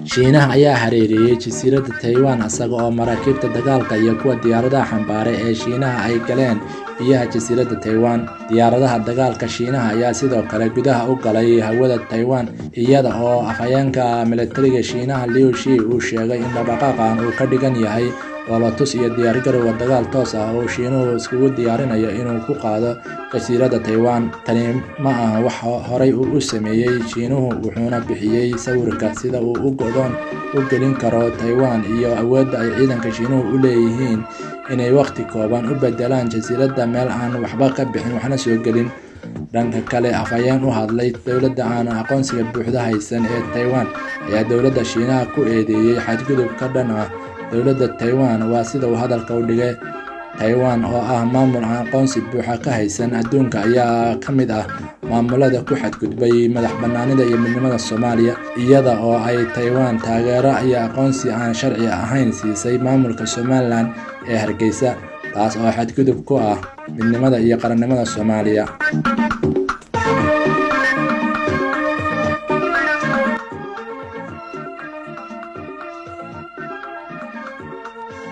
Shiinaha ayaa hareerayay jasiiradda Taiwan isaga oo maraakiibta dagaalka iyo kuwa diyaaradaha xambaaray ee Shiinaha ay galeen biyaha jasiiradda Taiwan. Diyaaradaha dagaalka Shiinaha ayaa sidoo kale gudaha u galay hawada Taiwan iyada oo afhayeenka militariga Shiinaha Liu Shi uu sheegay in dhaqdhaqaaqan uu ka dhigan yahay dhoolatus iyo diyaargarow dagaal toos ah oo Shiinuhu iskugu diyaarinayo inuu ku qaado jasiiradda Taiwan. Tani ma aha wax horey u sameeyay Shiinuhu, wuxuuna bixiyay sawirka sida uu u go'doon u gelin karo Taiwan iyo awoodda ay ciidanka Shiinuhu u leeyihiin inay waqti kooban u beddelaan jasiiradda meel aan waxba ka bixin waxna soo gelin. Dhanka kale, afhayeen u hadlay dowladda aan aqoonsiga buuxda haysan ee Taiwan ayaa dowladda Shiinaha ku eedeeyay xadgudub ka dhan ah dowladda Taiwan. Waa sida uu hadalka u dhigay. Taiwan oo ah maamul aan aqoonsi buuxa ka haysan adduunka ayaa ka mid ah maamulada ku xadgudbay madax-bannaanida iyo midnimada Soomaaliya, iyada oo ay Taiwan taageero iyo aqoonsi aan sharci ahayn siisay maamulka Somaliland ee Hargeysa, taas oo xadgudub ku ah midnimada iyo qarannimada Soomaaliya.